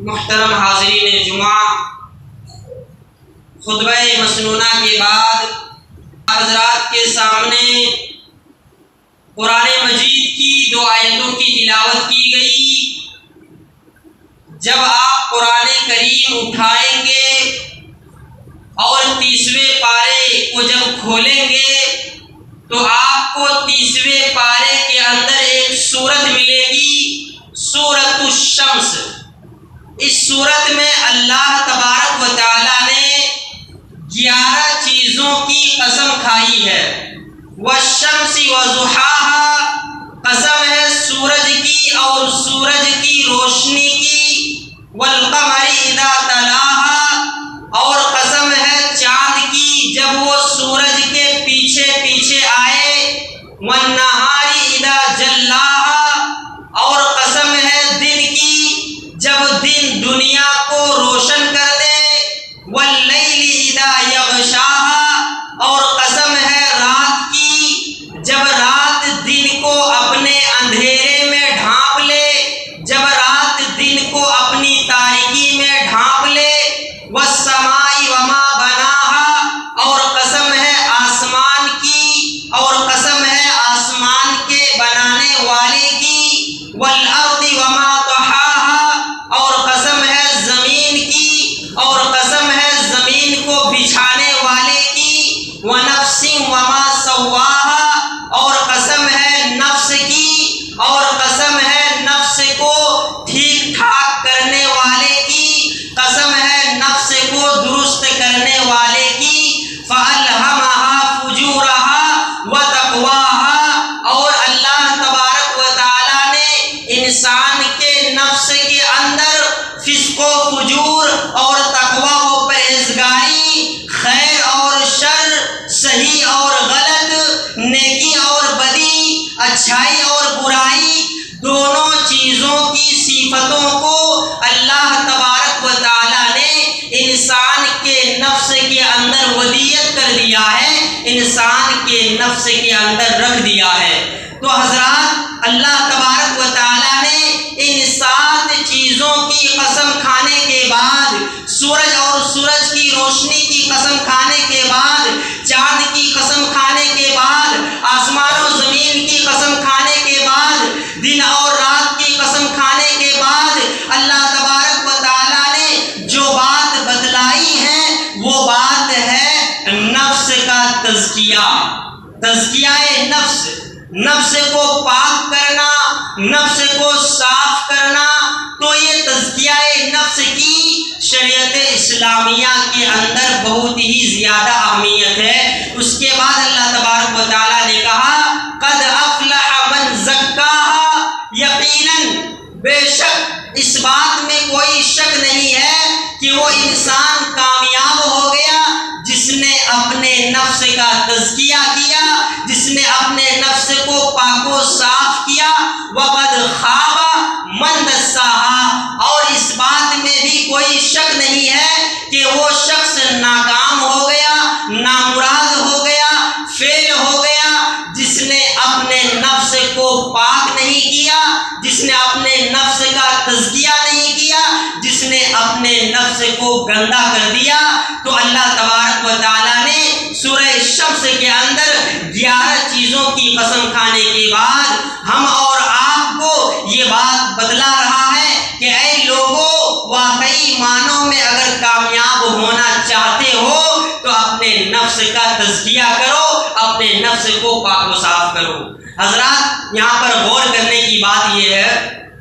محترم حاضرین جمعہ، خطبہ مسنونہ کے بعد حضرات کے سامنے قرآن مجید کی 2 آیتوں کی تلاوت کی گئی۔ جب آپ قرآن کریم اٹھائیں گے اور 30ویں پارے کو جب کھولیں گے تو آپ کو 30ویں پارے کے اندر ایک سورت ملے گی، سورۃ الشمس۔ اس سورت میں اللہ تبارک و تعالیٰ نے 11 چیزوں کی قسم کھائی ہے۔ والشمس وضحاها، قسم ہے سورج کی اور سورج کی روشنی کی۔ والقمر اذا تلاها، اور قسم ہے چاند کی جب وہ سورج کے پیچھے پیچھے آئے۔ والنہار اذا جلاها، اور قسم ہے دن کی جب دن دنیا کو روشن کر دے۔ واللیل اذا یغشاها، اور قسم ہے رات کی جب رات دن کو اپنے اندھیرے میں ڈھانپ لے، جب رات دن کو اپنی تاریکی میں ڈھانپ لے۔ والسماء وما بناها، اور قسم ہے آسمان کی اور قسم ہے آسمان کے بنانے والے کی۔ والارض وما طحاها، اور قسم ہے زمین کی اور قسم ہے زمین کو بچھانے والے کی۔ ونفس وما سواها، اور قسم ہے نفس کی اور قسم ہے نفس کو ٹھیک ٹھاک کرنے والے کی، قسم ہے نفس کو درست کرنے والے کی۔ فَأَلْهَمَهَا فُجُورَهَا وَتَقْوَاهَا، اور اللہ تبارک و تعالیٰ نے انسان کے نفس کے اندر فسق و فجور اور تقویٰ و پرہیزگاری، خیر اور شر، صحیح اور غلط، نیکی اور بدی، اچھائی اور برائی، دونوں چیزوں کی صفتوں کو اللہ تبارک و تعالیٰ نے انسان کے نفس کے اندر ودیت کر دیا ہے، انسان کے نفس کے اندر رکھ دیا ہے۔ تو حضرات، اللہ تبارک و تعالیٰ نے ان 7 چیزوں کی قسم کھانے کے بعد، سورج اور سورج کی روشنی کی قسم کھانے کے بعد، چاند کی قسم کھانے کے بعد، آسمان و زمین کی قسم کھانے کے بعد، دن اور رات کی قسم کھانے کے بعد، اللہ تبارک و تعالیٰ نے جو بات بتلائی ہے وہ بات ہے نفس کا تزکیہ۔ تزکیہ نفس، نفس کو پاک کرنا، نفس کو صاف کرنا۔ تو یہ تزکیہ نفس کی شریعت اسلامیہ کے اندر بہت ہی زیادہ اہمیت ہے۔ اس کے بعد اللہ تبارک و تعالیٰ نے کہا قد افلح من زکاها، یقیناً بے شک اس بات میں کوئی شک نہیں ہے کہ وہ انسان کامیاب ہو گیا جس نے اپنے نفس کا تزکیہ کیا، جس نے اپنے نفس کو پاک و صاف کیا۔ وقد خاب من دساها، اور اس بات میں بھی کوئی شک نہیں ہے کہ وہ شخص ناکام ہو گیا، نامراد ہو گیا، فیل ہو گیا، جس نے اپنے نفس کو پاک نہیں کیا، جس نے اپنے نفس کا تزکیہ نہیں کیا، جس نے اپنے نفس کو گندا کر دیا۔ تو اللہ تبارک و تعالیٰ نے سورہ شمس کے اندر 11 چیزوں کی قسم کھانے کے بعد ہم اور آپ کو یہ بات بتلا رہا ہے کہ اے لوگوں، واقعی معنوں میں اگر کامیاب ہونا چاہتے ہو تو اپنے نفس کا تزکیہ کرو، اپنے نفس کو پاک و صاف کرو۔ حضرات، یہاں پر غور کرنے کی بات یہ ہے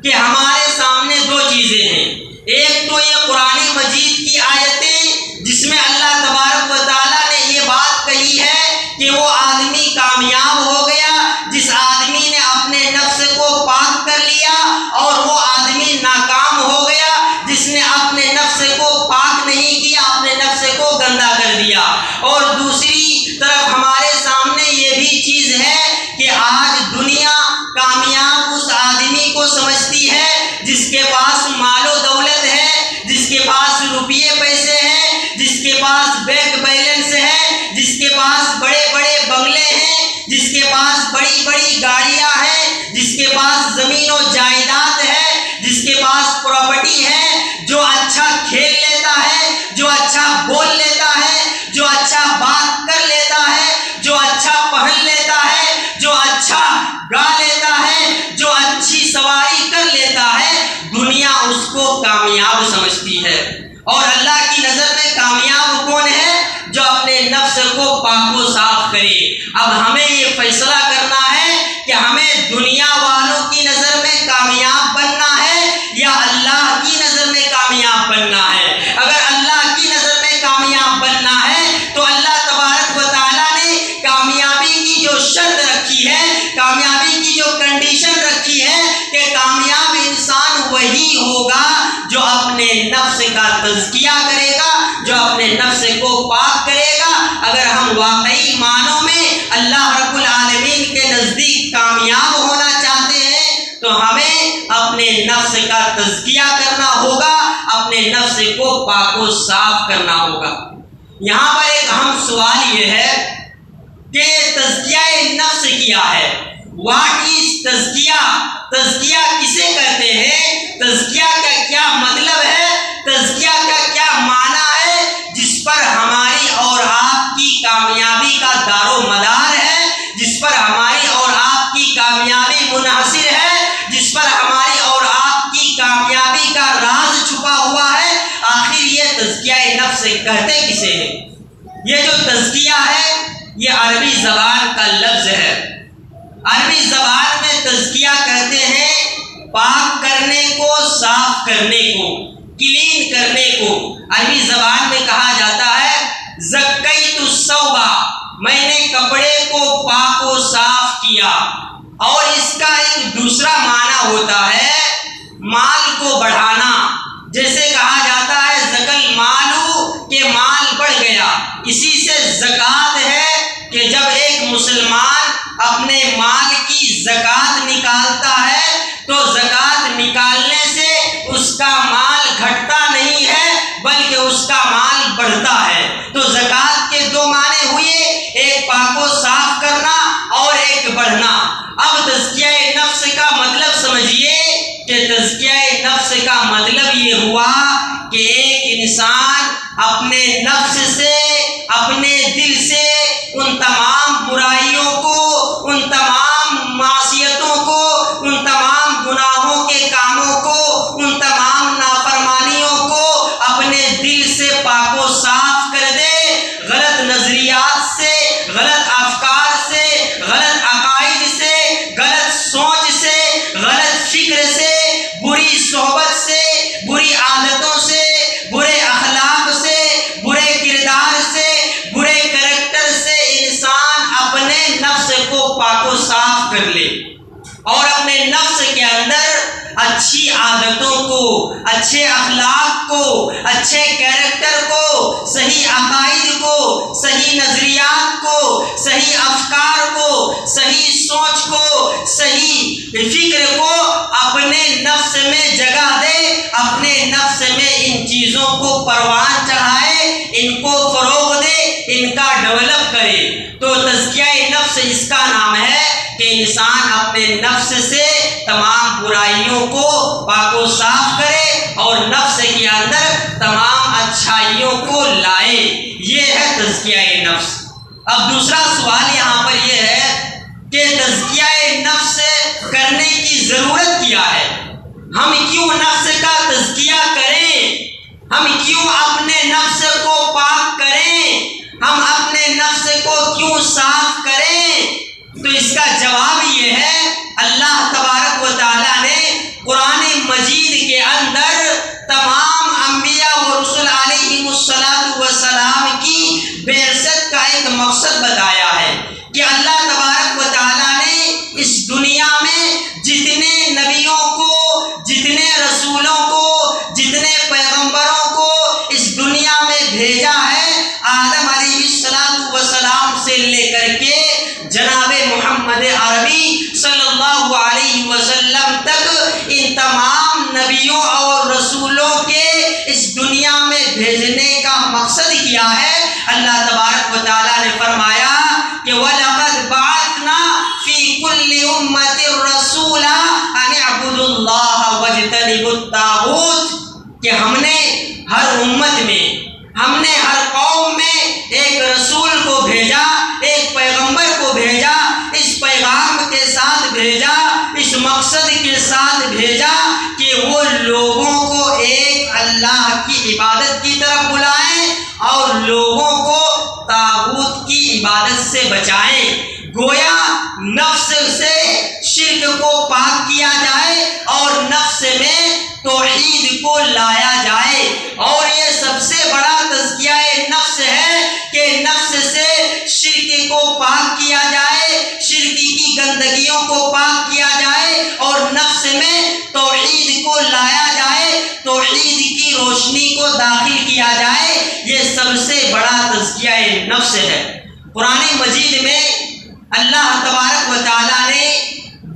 کہ ہمارے سامنے 2 چیزیں ہیں۔ ایک تو یہ قرآن مجید کی آیتیں جس میں اللہ تبارک و تعالیٰ نے یہ بات کہی ہے کہ وہ آدمی کامیاب ہو گیا جس آدمی نے اپنے نفس کو پاک کر لیا، اور وہ آدمی ناکام ہو گیا جس نے اپنے نفس کو پاک نہیں کیا، اپنے نفس کو گندا کر دیا۔ اور دوسری طرف ہمارے سامنے یہ بھی چیز ہے کہ آج دنیا کامیاب اس آدمی کو سمجھتی ہے جس کے پاس اس کو کامیاب سمجھتی ہے۔ اور اللہ کی نظر میں کامیاب کون ہے؟ جو اپنے نفس کو پاک و صاف کرے۔ اب ہمیں یہ فیصلہ کرنا ہے کہ ہمیں دنیا والوں کی نظر میں کامیاب بننا ہے یا اللہ کی نظر میں کامیاب بننا ہے۔ اگر اللہ کی نظر میں کامیاب بننا ہے تو اللہ تبارک و تعالیٰ نے کامیابی کی جو شرط رکھی ہے، کامیابی کی جو کنڈیشن رکھی ہے کہ کامیاب انسان وہی ہوگا جو اپنے نفس کا تزکیہ کرے گا، جو اپنے نفس کو پاک کرے گا۔ اگر ہم واقعی معنوں میں اللہ رب العالمین کے نزدیک کامیاب ہونا چاہتے ہیں تو ہمیں اپنے نفس کا تزکیہ کرنا ہوگا، اپنے نفس کو پاک و صاف کرنا ہوگا۔ یہاں پر ایک اہم سوال یہ ہے کہ تزکیہ نفس کیا ہے؟ واٹ از تزکیہ؟ تزکیہ کسے کہتے ہیں؟ تزکیہ کا کیا مطلب ہے؟ تزکیہ کا کیا معنی ہے جس پر ہماری اور آپ کی کامیابی کا دار و مدار ہے، جس پر ہماری اور آپ کی کامیابی منحصر ہے، جس پر ہماری اور آپ کی کامیابی کا راز چھپا ہوا ہے؟ آخر یہ تزکیہ نفس کہتے کسے ہیں؟ یہ جو تزکیہ ہے یہ عربی زبان کا لفظ ہے۔ عربی زبان میں تزکیہ کہتے ہیں پاک کرنے کو، صاف کرنے کو، کلین کرنے کو۔ عربی زبان میں کہا جاتا ہے زکیت الثوب، میں نے کپڑے کو پاک و صاف کیا۔ اور اس کا ایک دوسرا معنی ہوتا ہے مال کو بڑھانا۔ جیسے کہا جاتا ہے زکل مالو، کہ مال بڑھ گیا۔ اسی سے زکوٰۃ ہے کہ جب ایک مسلمان اپنے مال کی زکوٰۃ نکالتا ہے تو زکوٰۃ نکالنے سے اس کا مال گھٹتا نہیں ہے بلکہ اس کا مال بڑھتا ہے۔ تو زکوٰۃ کے دو معنی ہوئے، ایک پاک و صاف کرنا اور ایک بڑھنا۔ اب تزکیہ نفس کا مطلب سمجھیے کہ تزکیہ نفس کا مطلب یہ ہوا کہ ایک انسان اپنے نفس سے، اپنے دل سے ان تمام برائیوں کو، ان تمام معصیتوں کو، ان تمام گناہوں کے کاموں کو، ان تمام نافرمانیوں کو اپنے دل سے پاک و صاف کر دے۔ غلط نظریات سے، غلط افکار سے، غلط عقائد سے، غلط سوچ سے، غلط فکر سے، بری صحبت سے، بری عادتوں سے، برے اخلاق سے، برے کردار سے، برے کریکٹر سے انسان اپنے نفس کو پاک و صاف کر لے اور اپنے نفس کے اندر اچھی عادتوں کو، اچھے اخلاق کو، اچھے کیریکٹر کو، صحیح عقائد کو، صحیح نظریات کو، صحیح افکار کو، صحیح سوچ کو، صحیح فکر کو اپنے نفس میں جگہ دے، اپنے نفس میں ان چیزوں کو پروان چڑھائے، ان کو فروغ دے، ان کا ڈیولپ کرے۔ تو تزکیہ نفس اس کا نام ہے کہ انسان اپنے نفس سے تمام برائیوں کو پاک و صاف کرے اور نفس کے اندر تمام اچھائیوں کو لائے۔ یہ ہے تزکیہ نفس۔ اب دوسرا سوال یہاں پر یہ ہے کہ تزکیہ نفس کرنے کی ضرورت کیا ہے؟ ہم کیوں نفس کا تزکیہ کریں؟ ہم کیوں اپنے نفس کو پاک کریں؟ ہم اپنے نفس کو کیوں صاف کریں؟ تو اس کا جواب یہ ہے، اللہ تبارک و تعالیٰ نے قرآن مجید کے اندر تمام انبیاء و رسل علیہم السلام کی بعثت کا ایک مقصد بتایا ہے کہ اللہ تبارک و تعالیٰ نے اس دنیا میں جتنے نبیوں کو، جتنے رسولوں کو، جتنے پیغمبروں کو اس دنیا میں بھیجا ہے، آدم علیہ السلام سے لے کر کے جناب محمد عربی صلی اللہ علیہ وسلم تک، ان تمام نبیوں اور رسولوں کے اس دنیا میں بھیجنے کا مقصد کیا ہے؟ اللہ تبارک و تعالیٰ نے فرمایا کہ وَلَقَدْ بَعَثْنَا فِي كُلِّ أُمَّةٍ رَسُولًا أَنِ اعْبُدُوا اللَّهَ وَاجْتَنِبُوا الطَّاغُوتَ، کہ ہم نے ہر امت میں، ہم نے ہر قوم میں ایک رسول کو بھیجا، ایک پیغمبر کو بھیجا، اس پیغام کے ساتھ بھیجا، اس مقصد کے ساتھ بھیجا کہ وہ لوگوں کو عبادت کی طرف بلائیں اور لوگوں کو طاغوت کی عبادت سے بچائیں۔ گویا نفس سے شرک کو پاک کیا جائے اور نفس میں توحید کو لایا جائے، اور یہ سب سے بڑا تزکیہ نفس ہے کہ نفس سے شرک کو پاک کیا جائے، شرک کی گندگیوں کو پاک کیا جائے اور نفس میں توحید کو لایا جائے، توحید کی روشنی کو داخل کیا جائے۔ یہ سب سے بڑا تزکیہ نفس ہے۔ قرآن مجید میں اللہ تبارک و تعالیٰ نے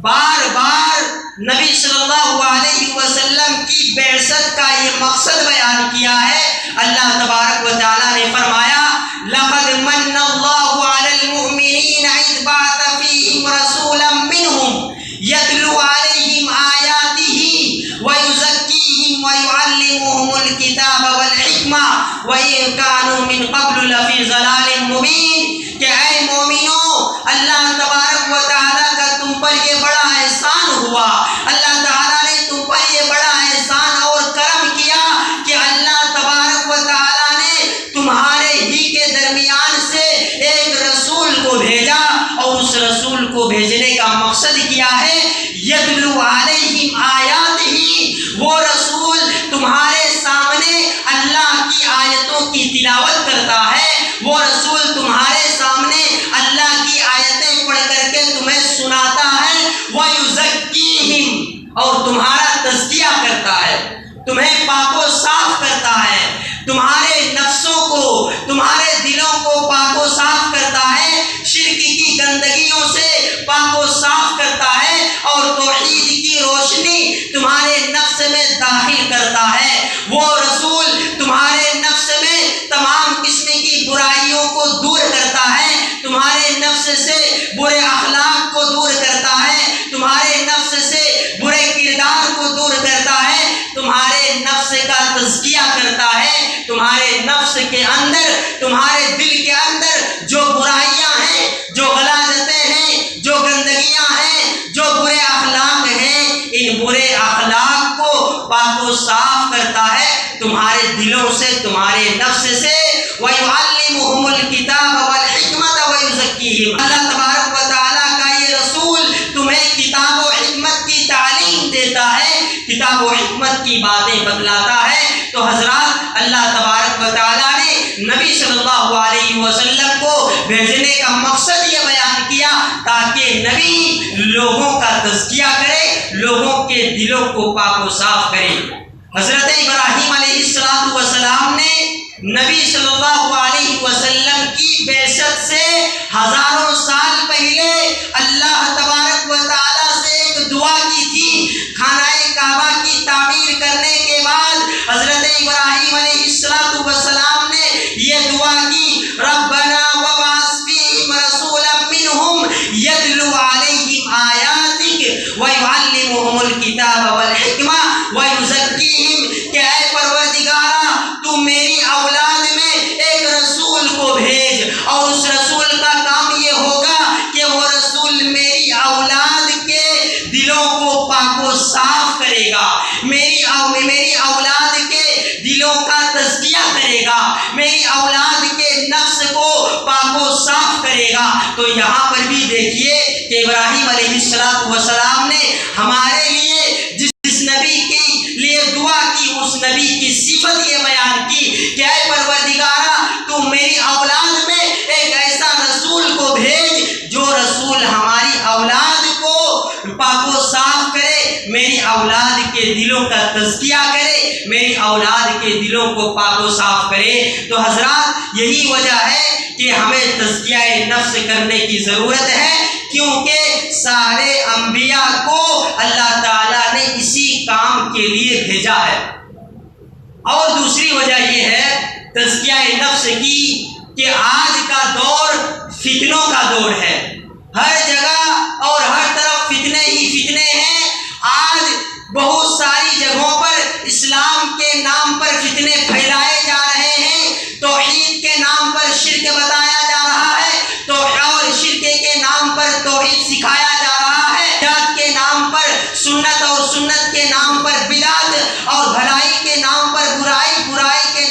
بار بار نبی صلی اللہ علیہ وسلم کی بعثت کا یہ مقصد بیان کیا ہے۔ اللہ تبارک و تعالیٰ نے فرمایا لَقَدْ مَنَّ اللَّهُ عَلَى الْمُؤْمِنِينَ إِذْ بَعَثَ فِيهِمْ رَسُولًا مِّنْهُمْ يَتْلُو عَلَيْهِمْ آيَاتِهِ وَيُزَكِّيهِمْ وَيُعَلِّمُهُمُ الْكِتَابَ وَالْحِكْمَةَ وَإِن كَانُوا مِن قَبْلُ لَفِي ضَلَالٍ مُّبِينٍ۔ کہ اے مومنو، اللہ تبارک و تعالیٰ کا تم پر یہ بڑا احسان ہوا، اللہ تعالیٰ نے تم پر یہ بڑا احسان اور کرم کیا کہ اللہ تبارک و تعالیٰ نے تمہارے ہی کے درمیان سے ایک رسول کو بھیجا، اور اس رسول کو بھیجنے کا مقصد کیا ہے یتلو علیہم آیاتہ، وہ رسول تمہارے سامنے اللہ کی آیتوں کی تلاوت کرتا ہے، وہ رسول تمہارے سامنے اللہ کی آیتیں پڑھ کر کے تمہیں سناتا ہے، وَيُزَكِّيهِمْ، اور تمہارا تزکیہ کرتا ہے، تمہیں پاک و صاف کرتا ہے، تمہارے نفسوں کو، تمہارے دلوں کو پاک و صاف کرتا ہے، شرک کی گندگیوں سے پاک و صاف کرتا ہے، اور توحید کی روشنی تمہارے نفس میں داخل کرتا ہے۔ وہ رسول تمہارے نفس میں تمام قسم کی برائیوں کو دور کرتا ہے، تمہارے نفس سے برے اخلاق کو دور کرتا ہے، تمہارے نفس سے برے کردار کو دور کرتا ہے، تمہارے نفس کا تزکیہ کرتا ہے، تمہارے نفس کے اندر، تمہارے دل کے اندر جو برائیاں ہیں، جو غلاظتیں ہیں، جو گندگیاں ہیں، جو برے اخلاق ہیں، ان برے اخلاق کو پاک و صاف کرتا ہے تمہارے دلوں سے، تمہارے نفس سے۔ وَيُعَلِّمُهُمُ الْكِتَابَ وَالْحِكْمَةَ وَيُزَكِّيهِمْ، اللہ تبارک و تعالیٰ کا یہ رسول تمہیں کتاب و حکمت کی تعلیم دیتا ہے، کتاب و حکمت کی باتیں بتلاتا ہے۔ تو حضرات، اللہ تبارک و تعالیٰ نے نبی صلی اللہ علیہ وسلم کو بھیجنے کا مقصد یہ بیان کیا تاکہ نبی لوگوں کا تزکیہ کرے، لوگوں کے دلوں کو پاک و صاف کرے۔ حضرت ابراہیم علیہ السلام نے نبی صلی اللہ علیہ وسلم کی بعثت سے ہزاروں سال پہلے اللہ تبارک و تعالیٰ سے ایک دعا کی تھی۔ خانہ کعبہ کی تعمیر کرنے کے بعد حضرت ابراہیم علیہ السلام نے یہ دعا کی، ربنا وبعث فیہم رسولا منہم یتلو علیہم آیاتک ویعلمہم الکتاب والحکمہ ویزکیہم، کہ اے پروردگارہ تو میری اولاد میں ایک رسول کو بھیج، اور اس رسول کا کام یہ ہوگا کہ وہ رسول میری اولاد کے دلوں کو پاک و صاف کرے گا، میری اولاد کے دلوں کا تزکیہ کرے گا، میری اولاد کے نفس کو پاک و صاف کرے گا۔ تو یہاں پر بھی دیکھیے کہ ابراہیم علیہ السلام نے ہمارے لیے جس نبی کے لیے دعا کی، اس نبی کی صفت یہ بیان کی کہ اے پروردگارہ تو میری اولاد میں ایک ایسا رسول کو بھیج جو رسول ہماری اولاد کو پاک و صاف کرے، میری اولاد کے دلوں کا تزکیہ کرے، میری اولاد کے دلوں کو پاک و صاف کرے۔ تو حضرات، یہی وجہ ہے کہ ہمیں تزکیہ نفس کرنے کی ضرورت ہے، کیونکہ سارے انبیاء کو اللہ تعالیٰ نے اسی کام کے لیے بھیجا ہے۔ اور دوسری وجہ یہ ہے تزکیہ نفس کی کہ آج کا دور فتنوں کا دور ہے، ہر جگہ اور ہر طرف فتنے ہی فتنے ہیں۔ آج بہت ساری جگہوں پر اسلام کے نام پر فتنے پھیلائے جا رہے ہیں، توحید کے نام پر شرک بتایا جا رہا ہے، اور شرک کے نام پر توحید سکھایا جا رہا ہے، بدعت کے نام پر سنت، اور سنت کے نام پر بدعت، اور بھلائی کے نام پر برائی، برائی کے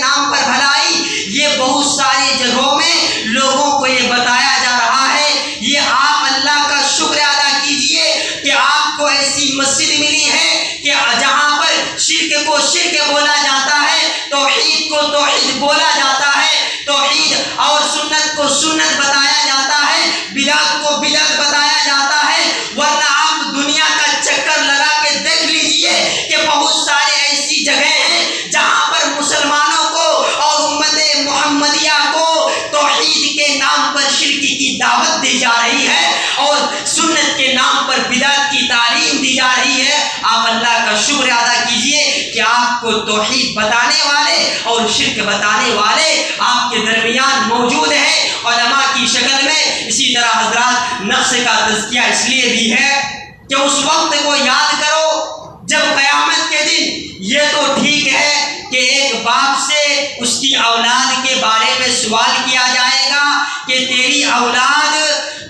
توحید بتانے والے اور شرک بتانے والے آپ کے درمیان موجود ہیں علماء کی شکل میں۔ اسی طرح حضرات نفس کا تزکیہ اس لیے بھی ہے کہ اس وقت کو یاد کرو جب قیامت کے دن یہ تو ٹھیک ہے کہ ایک باپ سے اس کی اولاد کے بارے میں سوال کیا جائے گا کہ تیری اولاد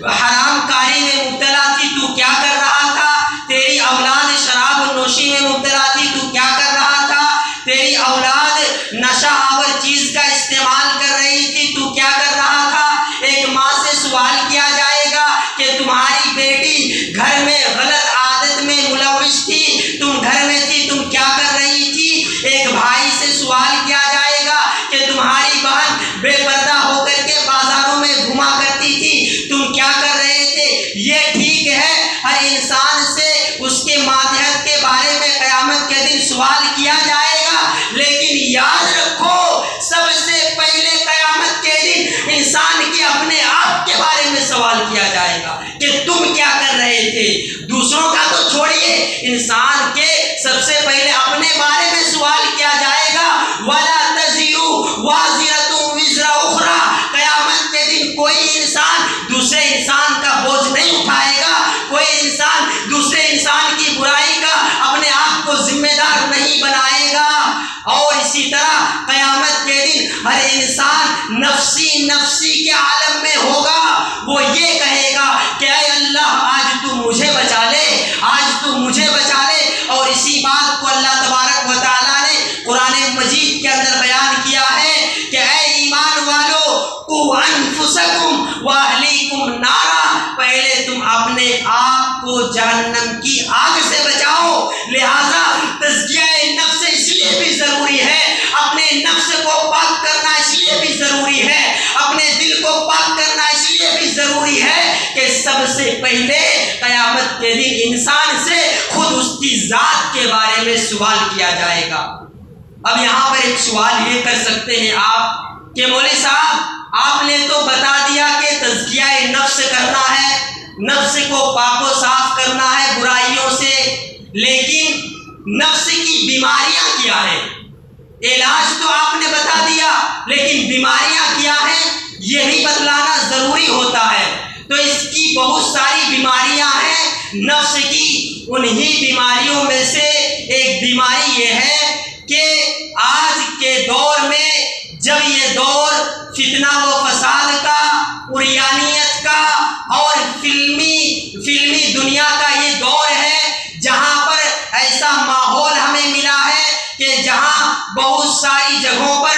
حرام کاری میں مبتلا تھی، تو کیا کر رہا تھا؟ تیری اولاد شراب نوشی میں مبتلا تھی، تو کیا کر رہا تھا؟ تیری اولاد نشہ آور چیز کا استعمال کر رہی تھی، تو کیا کر رہا تھا؟ ایک ماں سے سوال کیا جائے گا کہ تمہاری بیٹی گھر میں غلط عادت میں ملوث تھی، تم گھر میں تھی، تم کیا کر رہی تھی؟ ایک بھائی سے سوال کیا جائے گا کہ تمہاری بہن بے پردہ ہو کر کے بازاروں میں گھما کرتی تھی، تم کیا کر رہے تھے؟ یہ ٹھیک ہے ہر انسان سے اس کے ماتحت کے بارے میں قیامت کے دن سوال کیا جائے گا، لیکن یاد رکھو سب سے پہلے قیامت کے دن انسان کے اپنے آپ کے بارے میں سوال کیا جائے گا کہ تم کیا کر رہے تھے۔ دوسروں کا تو چھوڑیے، انسان کے سب سے پہلے اپنے بارے میں سوال کیا جائے گا۔ وَلَا تَزِرُ وَازِرَةٌ وِزْرَ أُخْرَىٰ، قیامت کے دن کوئی انسان دوسرے انسان کا بوجھ نہیں اٹھائے گا، کوئی انسان دوسرے انسان کی برائی کا اپنے آپ کو ذمہ دار نہیں بنائے گا۔ اور اسی طرح قیامت کے دن ہر انسان نفسی نفسی کے عالم میں ہوگا، وہ یہ کہے گا کہ اے اللہ آج تو مجھے بچا لے، آج تو مجھے بچا لے۔ اور اسی بات کو اللہ تبارک و تعالیٰ نے قرآن مجید کے اندر بیان کیا ہے کہ اے ایمان والو قوا انفسکم واہلیکم نارا، پہلے تم اپنے آپ کو جہنم کی آگ سے بچاؤ۔ لہذا تزکیہ نفس اس لیے بھی ضروری ہے، اپنے نفس کو پاک کرنا اس لیے بھی ضروری ہے، اپنے دل کو پاک کرنا اس لیے بھی ضروری ہے کہ سب سے پہلے قیامت کے دن انسان سے خود اس کی ذات کے بارے میں سوال کیا جائے گا۔ اب یہاں پر ایک سوال یہ کر سکتے ہیں آپ کہ مولوی صاحب آپ نے تو بتا دیا کہ تزکیہ نفس کرنا ہے، نفس کو پاک و صاف کرنا ہے برائیوں سے، لیکن نفس کی بیماریاں کیا ہیں؟ علاج تو آپ نے بتا دیا، لیکن بیماریاں کیا ہیں یہ بھی بتلانا ضروری ہوتا ہے۔ تو اس کی بہت ساری بیماریاں ہیں، نفس کی انہی بیماریوں میں سے ایک بیماری یہ ہے کہ آج کے دور میں جب یہ دور فتنہ و فساد کا، عریانیت کا اور فلمی دنیا کا یہ دور ہے، جہاں پر ایسا ماحول ہمیں ملا ہے کہ جہاں بہت ساری جگہوں پر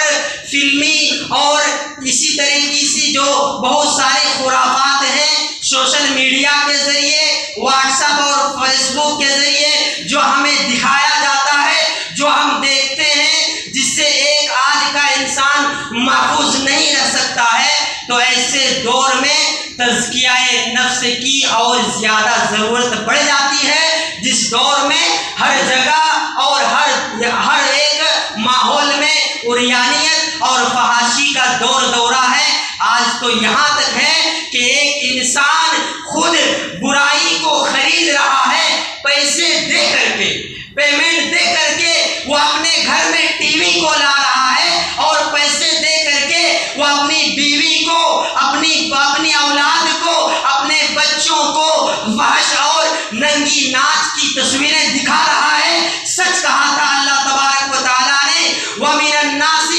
فلمی اور اسی طریقے سے جو بہت سارے خرافات ہیں سوشل میڈیا کے ذریعے، واٹس ایپ اور فیس بک کے ذریعے جو ہمیں دکھایا جاتا ہے، جو ہم دیکھتے ہیں، جس سے ایک آج کا انسان محفوظ نہیں رہ سکتا ہے۔ تو ایسے دور میں تزکیہ نفس کی اور زیادہ ضرورت پڑ جاتی ہے، جس دور میں ہر جگہ اور ہر ایک ماحول میں عریانیت اور فحاشی کا دورہ ہے۔ آج تو یہاں تک ہے کہ ایک انسان خود برائی کو خرید رہا ہے، پیسے دے کر کے، پیمنٹ دے کر کے وہ اپنے گھر میں ٹی وی کو لا رہا ہے، اور پیسے دے کر کے وہ اپنی بیوی کو، اپنی اولاد کو، اپنے بچوں کو فحش اور ننگی ناچ کی تصویریں دکھا رہا ہے۔ سچ کہا تھا اللہ تبارک و تعالیٰ نے، وَمِنَ النَّاسِ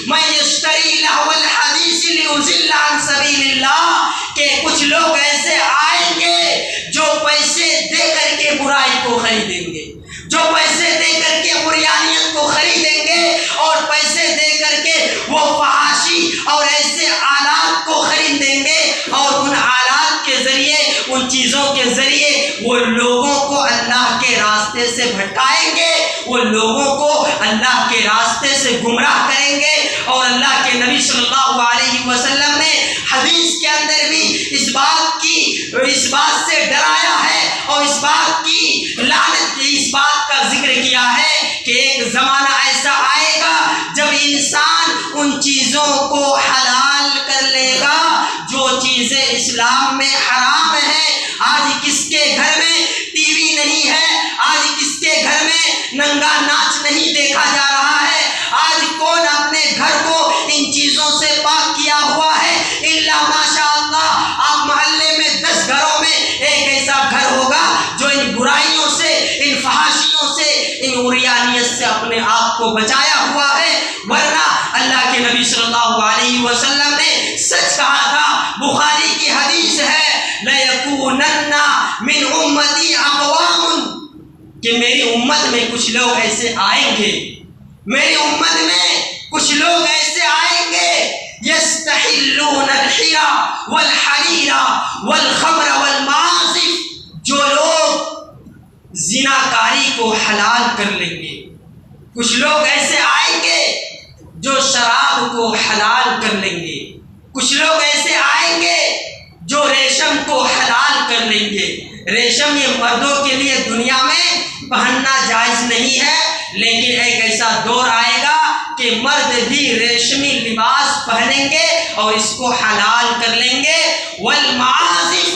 مَن يَشْتَرِي لَهْوَ الْحَدِيثِ لِيُضِلَّ عَن سَبِيلِ اللَّهِ، کہ کچھ لوگ ایسے آئیں گے جو پیسے دے کر کے برائی کو خریدیں گے، جو پیسے دے کر کے عریانیت کو خریدیں گے، اور پیسے دے کر کے وہ فحاشی اور ایسے آلات کو خریدیں گے، اور ان آلات کے ذریعے، ان چیزوں کے ذریعے وہ لوگوں کو اللہ کے راستے سے بھٹکائیں گے، وہ لوگوں کو اللہ کے راستے سے گمراہ کریں گے۔ اور اللہ کے نبی صلی اللہ علیہ وسلم نے حدیث کے اندر بھی اس بات سے ڈرایا ہے، اور اس بات کی لعنت، اس بات کا ذکر کیا ہے کہ ایک زمانہ ایسا آئے گا جب انسان ان چیزوں کو حلال کر لے گا جو چیزیں اسلام میں حرام ہیں۔ آج کس کے گھر میں ٹی وی نہیں ہے، آج کس کے گھر میں ننگا ناچ نہیں دیکھا جا رہا ہوا ہے، ورنہ اللہ کے نبی صلی اللہ علیہ وسلم نے سچ کہا تھا۔ بخاری کی حدیث ہے لَيَكُونَنَّ مِنْ أُمَّتِي أَقْوَامٌ کہ میری امت میں کچھ لوگ ایسے آئیں گے، میری امت میں کچھ لوگ ایسے آئیں گے يَسْتَحِلُّونَ الْحِرَى وَالْحَرِيرَ وَالْخَمْرَ وَالْمَعَازِفَ جو لوگ زناکاری کو حلال کر لیں گے، کچھ لوگ ایسے آئیں گے جو شراب کو حلال کر لیں گے، کچھ لوگ ایسے آئیں گے جو ریشم کو حلال کر لیں گے۔ ریشم یہ مردوں کے لیے دنیا میں پہننا جائز نہیں ہے، لیکن ایک ایسا دور آئے گا کہ مرد بھی ریشمی لباس پہنیں گے اور اس کو حلال کر لیں گے۔ والمعازف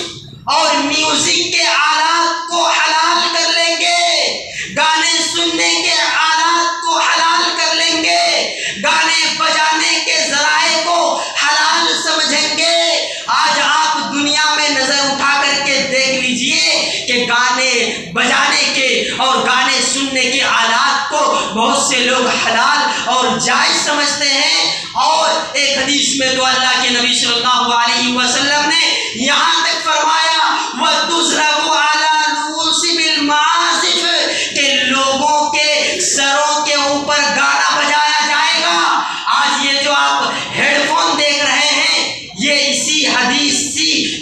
اور میوزک کے آلات کو حلال کر لیں گے، گانے سننے کے آلات کو حلال کر لیں گے، گانے بجانے کے ذرائع کو حلال سمجھیں گے۔ آج آپ دنیا میں نظر اٹھا کر کے دیکھ لیجئے کہ گانے بجانے کے اور گانے سننے کے آلات کو بہت سے لوگ حلال اور جائز سمجھتے ہیں۔ اور ایک حدیث میں تو اللہ کے نبی صلی اللہ علیہ وسلم نے یہاں تک فرمایا وَتُضْرَبُ عَلَى رُؤُوسِ بِالْمَعَازِفِ کہ لوگوں کے سروں کے اوپر گانا بجایا جائے گا۔ آج یہ جو آپ ہیڈ فون دیکھ رہے ہیں یہ اسی حدیث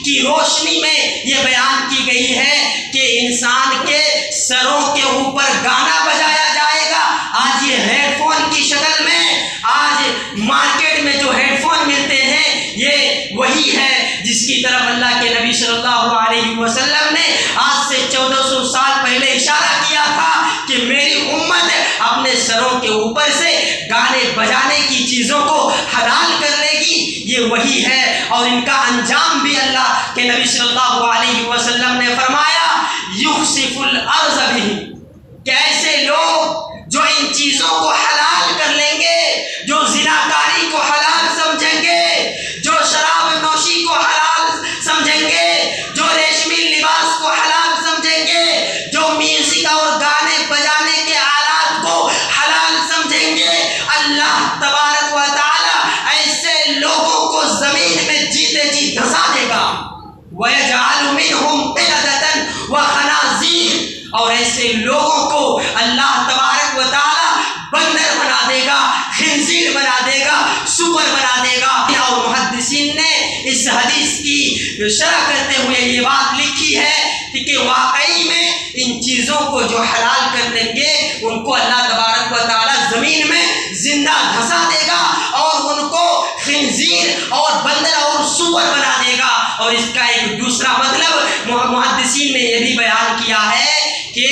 کی روشنی میں یہ بیان کی گئی ہے کہ انسان کے سروں کے اوپر گانا بجایا جائے گا۔ آج یہ ہیڈ فون کی شکل میں آج مارکیٹ میں جو ہیڈ فون ملتے ہیں یہ وہی ہے جس کی طرف اللہ کے نبی صلی اللہ علیہ وسلم نے آج سے 1400 سال پہلے اشارہ کیا تھا کہ میری امت اپنے سروں کے اوپر سے گانے بجانے کی چیزوں کو حلال کر لے گی۔ یہ وہی ہے اور ان کا انجام بھی اللہ کے نبی صلی اللہ علیہ وسلم نے فرمایا یخسف الارض بہم کہ ایسے لوگ جو ان چیزوں کو حلال کر لیں گے، جو زناکاری کو حلال سمجھیں گے، جو شراب نوشی کو حلال سمجھیں گے، جو ریشمی لباس کو حلال سمجھیں گے، جو میوزک اور گانے بجانے کے آلات کو حلال سمجھیں گے، اللہ تبارک و تعالی ایسے لوگوں کو زمین میں جیتے جی دھسا دے گا۔ وَيَجْعَلُ مِنْهُمْ قِرَدَةً وَخَنَازِيرَ اور ایسے لوگوں کو اللہ تبارک و تعالی بندر بنا دے گا، خنزیر بنا دے گا، سور بنا دے گا۔ اور محدثین نے اس حدیث کی شرح کرتے ہوئے یہ بات لکھی ہے کہ واقعی میں ان چیزوں کو جو حلال کر دیں گے ان کو اللہ تبارک و تعالی زمین میں زندہ دھسا دے گا اور ان کو خنزیر اور بندر اور سور بنا دے گا۔ اور اس کا ایک دوسرا مطلب محدثین نے یہ بھی بیان کیا ہے کہ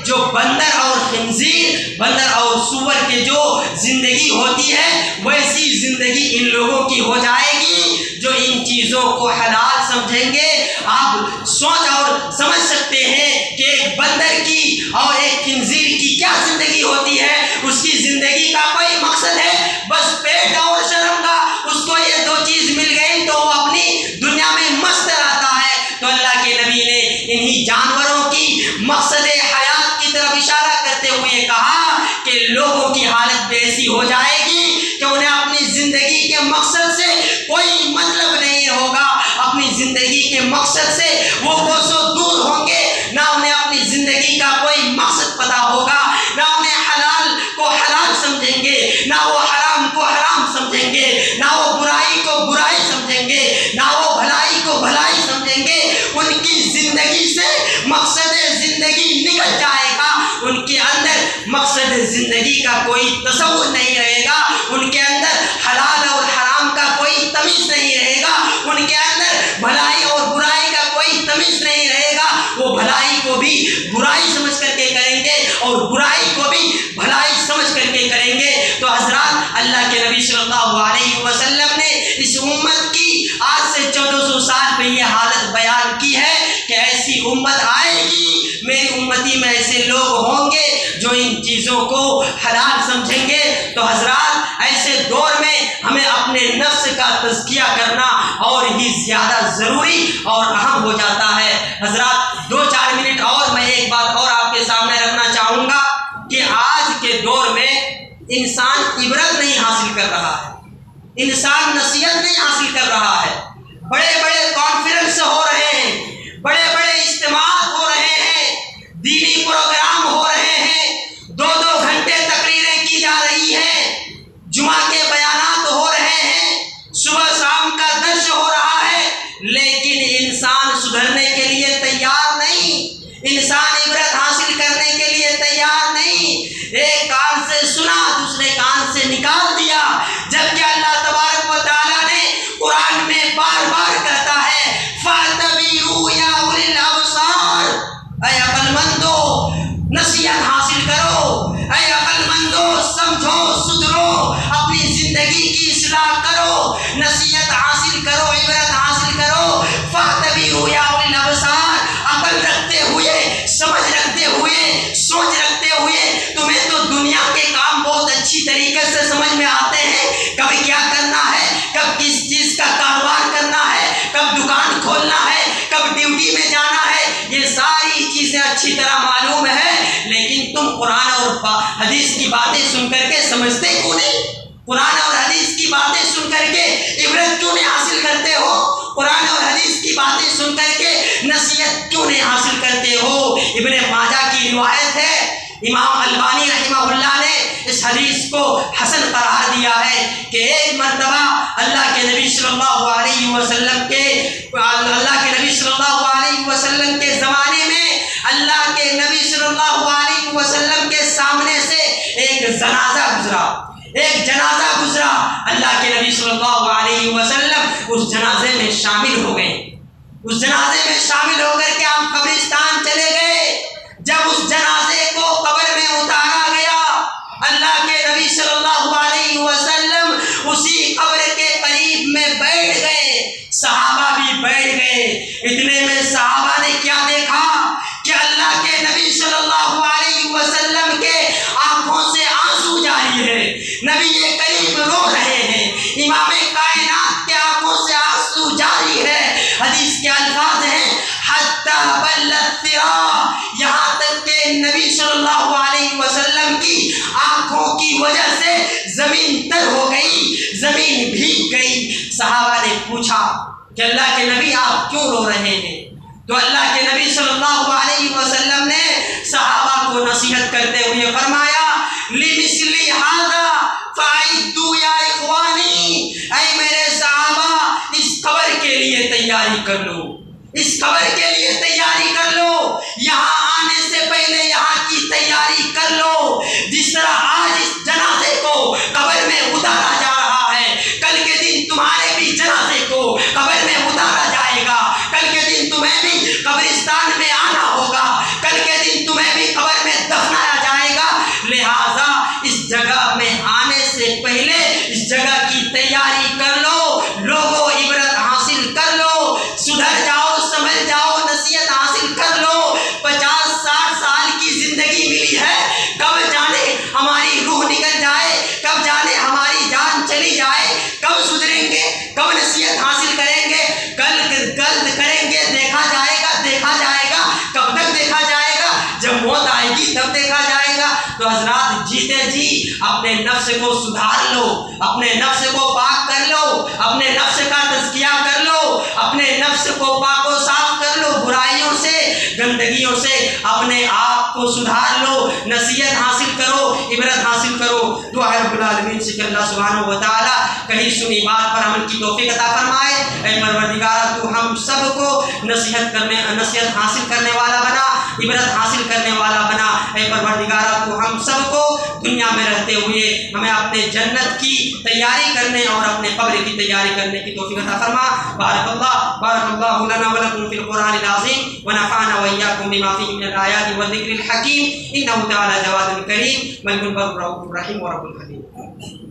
جو بندر اور خنزیر، بندر اور سور کے جو زندگی ہوتی ہے ویسی زندگی ان لوگوں کی ہو جائے گی جو ان چیزوں کو حلال سمجھیں گے۔ آپ سوچ اور سمجھ سکتے ہیں کہ ایک بندر کی اور ایک خنزیر کی کیا زندگی ہوتی ہے۔ اس کی زندگی کا کوئی مقصد ہے بس پیٹ اور شرم کا، اس کو یہ دو چیز مل گئی تو وہ اپنی دنیا میں مست رہتا ہے۔ تو اللہ کے نبی نے انہی جانوروں کی مقصد حیات کی طرف اشارہ کرتے ہوئے کہا کہ لوگوں کی حالت بھی ایسی ہو جائے گی کہ انہیں اپنی زندگی کے مقصد سے کوئی مطلب نہیں ہوگا، اپنی زندگی کے مقصد سے وہ کوسوں دور ہوں گے، نہ انہیں اپنی زندگی کا کوئی مقصد پتا ہوگا، نہ انہیں حلال کو حلال سمجھیں گے، نہ وہ حرام کو حرام سمجھیں گے، نہ وہ برائی کو برائی سمجھیں گے، نہ وہ بھلائی کو بھلائی سمجھیں گے۔ ان کی زندگی سے مقصد زندگی نکل جائے گا، ان کے اندر مقصد زندگی کا کوئی تصور نہیں رہے گا، ان کے اندر حلال اور حرام کا کوئی تمیز نہیں رہے گا، ان کے اندر بھلائی اور برائی کا کوئی تمیز نہیں رہے گا۔ وہ بھلائی کو بھی برائی سمجھ کر کے کریں گے اور برائی کو بھی بھلائی سمجھ کر کے کریں گے۔ تو حضرات اللہ کے نبی صلی اللہ علیہ وسلم نے اس امت کی آج سے 1400 سال پہ یہ حالت بیان کی ہے کہ ایسی امت آئے گی، میری امتی میں ایسے لوگ ہوں گے جو ان چیزوں کو حلال سمجھیں گے۔ تو حضرات ایسے دور میں ہمیں اپنے نفس کا تزکیہ کرنا اور ہی زیادہ ضروری اور اہم ہو جاتا ہے۔ حضرات 2-4 منٹ اور میں ایک بات اور آپ کے سامنے رکھنا چاہوں گا کہ آج کے دور میں انسان انسان عبرت نہیں حاصل کر رہا ہے، انسان نصیحت نہیں حاصل کر رہا ہے۔ بڑے بڑے کانفرنس ہو رہے ہیں، بڑے بڑے اجتماعات ہو رہے ہیں، دینی پروگرام ہو رہے ہیں، 2-2 گھنٹے تقریریں کی جا رہی ہیں، جمعہ کے بیانات ہو رہے ہیں، صبح شام کا درس ہو رہا ہے، لیکن انسان سدھرنے کے لیے تیار نہیں، انسان عبرت حاصل کرنے کے لیے تیار نہیں۔ ایک کان سے سنا، دوسرے کان سے نکال دیا، جبکہ اللہ تبارک و تعالیٰ نے قرآن میں بار بار کہتا ہے فَاتَّبِعُوا يَا أُولِي الْأَبْصَارِ، اے عقل مندو نصیحت حاصل کرو، اے عقل مندو سمجھو، سدھرو، اپنی زندگی کی اصلاح کرو، نصیحت حاصل کرو، عبرت حاصل کرو۔ فَاتَّبِعُوا يَا أُولِي الْأَبْصَارِ، عقل رکھتے ہوئے، سمجھ رکھتے ہوئے، سوچ رکھتے ہوئے، تمہیں تو دنیا کے کام بہت اچھی طریقے سے سمجھ میں آتے ہیں، کب کیا کرنا ہے، کب کس چیز کا کاروبار کرنا ہے، کب دکان کھولنا ہے، کب ڈیوٹی میں جانا ہے، یہ ساری چیزیں اچھی طرح معلوم ہے، لیکن تم قرآن اور حدیث کی باتیں سن کر کے سمجھتے کیوں نہیں؟ قرآن اور حدیث کی باتیں سن کر کے عبرت کیوں نہیں حاصل کرتے ہو؟ قرآن اور حدیث کی باتیں سن کر کے نصیحت کیوں نہیں حاصل کرتے ہو؟ ابن ماجہ کی روایت ہے، امام البانی رحمہ اللہ نے اس حدیث کو حسن قرار دیا ہے کہ ایک مرتبہ اللہ کے نبی صلی اللہ علیہ وسلم کے زمانے میں اللہ کے نبی صلی اللہ علیہ وسلم کے سامنے سے ایک جنازہ گزرا، اللہ کے نبی صلی اللہ علیہ وسلم اس جنازے میں شامل ہو گئے، اس جنازے میں شامل ہو کر کے آپ قبرستان چلے گئے۔ جب اس جنازے کو قبر میں اتارا گیا، اللہ کے نبی صلی اللہ علیہ وسلم اسی قبر کے قریب میں بیٹھ گئے، صحابہ بھی بیٹھ گئے۔ اتنے میں صحابہ نے کیا دیکھا کہ اللہ کے نبی صلی اللہ علیہ وسلم کے آنکھوں سے آنسو جاری ہے، نبی کریم رو رہے ہیں، امام کائنات کے آنکھوں سے آنسو جاری ہے۔ حدیث کے الفاظ ہیں حتی بلت ثرا، یہاں تک کہ نبی صلی اللہ علیہ وسلم کی آنکھوں کی وجہ سے زمین تر ہو گئی، زمین بھیگ گئی۔ صحابہ نے پوچھا کہ اللہ کے نبی آپ کیوں رو رہے ہیں؟ تو اللہ کے نبی صلی اللہ علیہ وسلم نے صحابہ کو نصیحت کرتے ہوئے فرمایا لِمِثْلِ هَذَا فَأَعِدُّوا يَا إِخْوَانِي، اے میرے صحابہ اس قبر کے لیے تیاری کر لو، اس قبر کے لیے تیاری کر لو، یہاں آنے سے پہلے یہاں کی تیاری کر لو۔ جس طرح آج اس جنازے کو قبر میں اتارا جا رہا ہے، کل کے دن تمہارے بھی جنازے کو قبر میں اتارا جائے گا، کل کے دن تمہیں بھی قبرستان میں آنا ہوگا، کل کے دن تمہیں بھی قبر میں دفنایا جائے گا۔ لہٰذا اس جگہ میں آنے سے پہلے اس جگہ کی تیاری کر لو، لوگوں عبرت حاصل کر لو، سدھر جاؤ، سمجھ جاؤ، نصیحت حاصل کر لو۔ 50-60 سال کی زندگی ملی ہے، کب جانے ہماری روح نکل جائے، کب جانے ہماری جان چلی جائے، کب سدھریں گے، کب نصیحت حاصل کریں گے، کل کریں گے، دیکھا جائے گا، کب تک دیکھا جائے گا؟ جب موت آئے گی تب دیکھا جائے گا۔ تو حضرات جیتے جی اپنے نفس کو سدھار لو، اپنے نفس کو پاک کر لو، اپنے نفس کا تزکیہ کر لو، اپنے نفس کو پاک و صاف کر لو، برائیوں سے، گندگیوں سے اپنے آپ کو سدھار لو، نصیحت حاصل کرو، عبرت حاصل کرو۔ دعا ہے رب العالمین سے کہ اللہ سبحانہ و تعالیٰ کہیں سنی بات پر عمل کی توفیق عطا فرمائے۔ اے پروردگار تو ہم سب کو نصیحت حاصل کرنے والا بنا، عبرت حاصل کرنے والا بنا۔ اے پروردگار تو ہم سب کو دنیا میں رہتے ہوئے ہمیں اپنے جنت کی تیاری کرنے اور اپنے قبر کی تیاری کرنے کی توفیق عطا فرما۔ بارک اللہ لنا ولکم فی القرآن العظیم ونفعنا وإياكم بما فيه من الآيات والذكر الحكيم إنه تعالى جواد كريم ملك بر رؤوف رحيم ورب الحليم۔